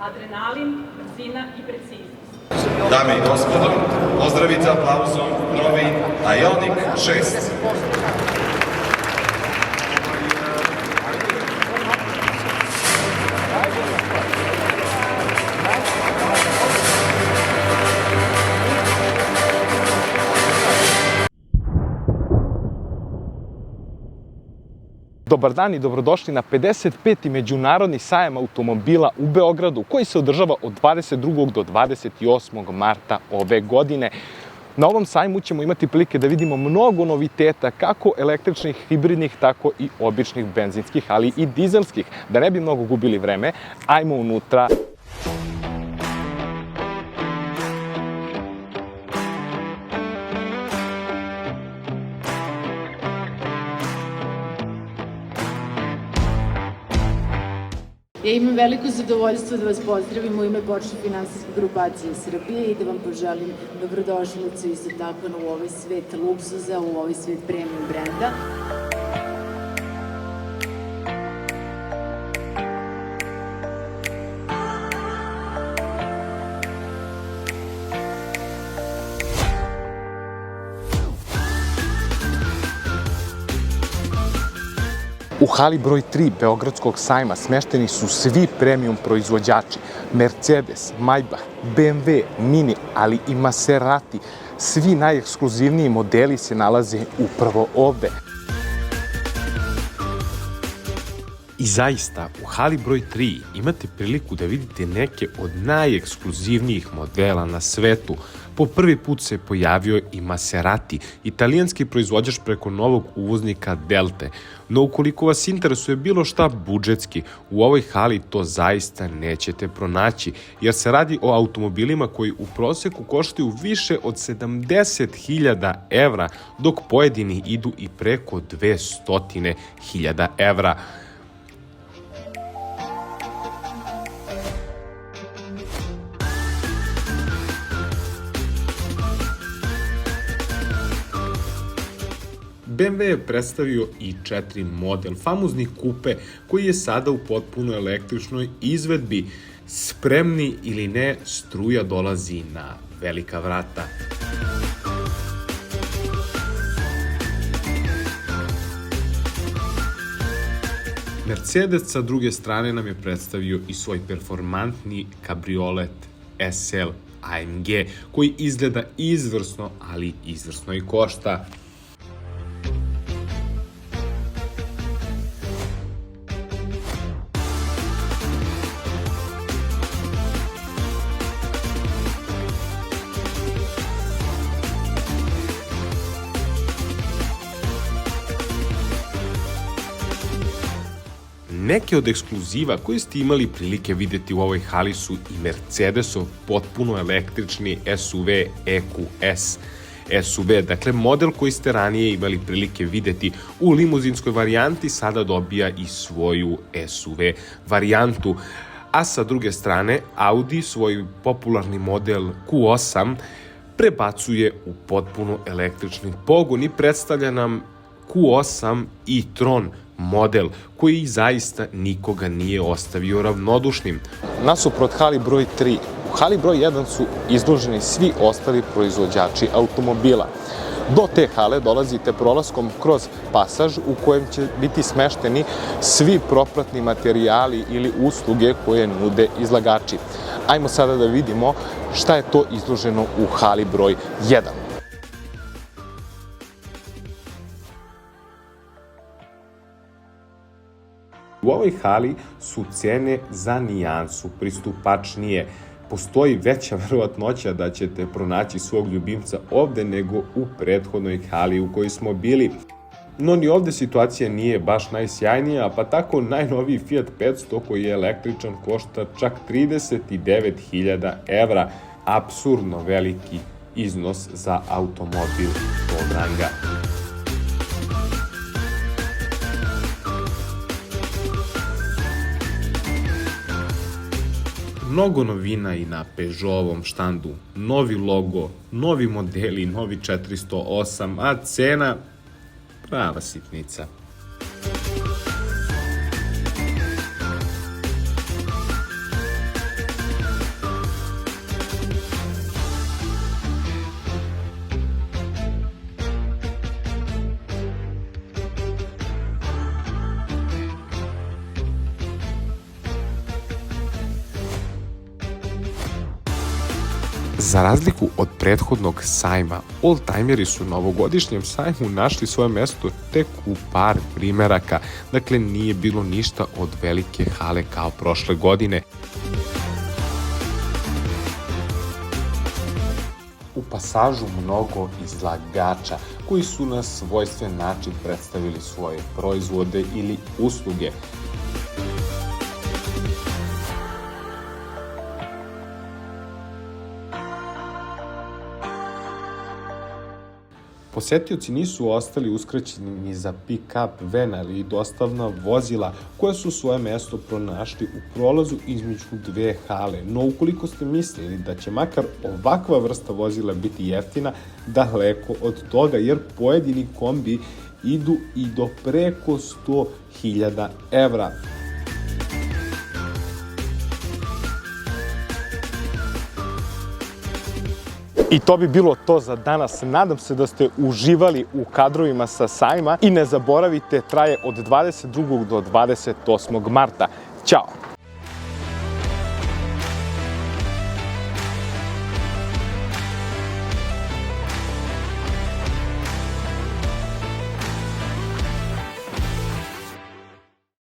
Adrenalin, brzina i preciznost. Dame i gospodo, pozdravite aplauzom novi Ioniq 6. Dobar dan i dobrodošli na 55. Međunarodni sajam automobila u Beogradu, koji se održava od 22. do 28. marta ove godine. Na ovom sajmu ćemo imati prilike da vidimo mnogo noviteta, kako električnih, hibridnih, tako i običnih benzinskih, ali i dizelskih. Da ne bi mnogo gubili vreme, ajmo unutra. Ja imam veliko zadovoljstvo da vas pozdravim u ime Porsche finansijske grupacije Srbije i da vam poželim dobrodošlicu isto tako u ovaj svet luksuza, u ovaj svet premium brenda. U hali broj 3 Beogradskog sajma smešteni su svi premium proizvođači. Mercedes, Maybach, BMW, Mini, ali i Maserati. Svi najekskluzivniji modeli se nalaze upravo ovde. I zaista, u hali broj 3 imate priliku da vidite neke od najekskluzivnijih modela na svetu. Po prvi put se pojavio i Maserati, italijanski proizvođač preko novog uvoznika Delte. No ukoliko vas interesuje bilo šta budžetski, u ovoj hali to zaista nećete pronaći, jer se radi o automobilima koji u proseku koštaju više od 70.000 evra, dok pojedini idu i preko 200.000 evra. BMW je predstavio i 4 model, famozni kupe, koji je sada u potpuno električnoj izvedbi. Spremni ili ne, struja dolazi na velika vrata. Mercedes sa druge strane nam je predstavio i svoj performantni kabriolet SL AMG, koji izgleda izvrsno, ali izvrsno i košta. Neke od ekskluziva koje ste imali prilike videti u ovoj hali su i Mercedesov potpuno električni SUV EQS. SUV, dakle model koji ste ranije imali prilike videti u limuzinskoj varijanti, sada dobija i svoju SUV varijantu. A sa druge strane, Audi svoj popularni model Q8 prebacuje u potpuno električni pogon i predstavlja nam Q8 e-tron model koji zaista nikoga nije ostavio ravnodušnim. Nasuprot hali broj 3, u hali broj 1 su izloženi svi ostali proizvođači automobila. Do te hale dolazite prolaskom kroz pasaž u kojem će biti smešteni svi propratni materijali ili usluge koje nude izlagači. Ajmo sada da vidimo šta je to izloženo u hali broj 1. U ovoj hali su cene za nijansu pristupačnije. Postoji veća verovatnoća da ćete pronaći svog ljubimca ovde nego u prethodnoj hali u kojoj smo bili. No ni ovde situacija nije baš najsjajnija, pa tako najnoviji Fiat 500 koji je električan košta čak 39.000 evra. Apsurdno veliki iznos za automobil tog ranga. Mnogo novina i na Peugeotovom štandu, novi logo, novi modeli, novi 408, a cena prava sitnica. Za razliku od prethodnog sajma, oldtimeri su na ovogodišnjem sajmu našli svoje mesto tek u par primeraka, dakle nije bilo ništa od velike hale kao prošle godine. U pasažu mnogo izlagača koji su na svojstven način predstavili svoje proizvode ili usluge. Posetioci nisu ostali uskraćeni ni za pick-up van, ali i dostavna vozila koja su svoje mesto pronašli u prolazu između dve hale. No ukoliko ste mislili da će makar ovakva vrsta vozila biti jeftina, daleko od toga, jer pojedini kombi idu i do preko 100.000 evra. I to bi bilo to za danas. Nadam se da ste uživali u kadrovima sa sajma i ne zaboravite, traje od 22. do 28. marta. Ćao!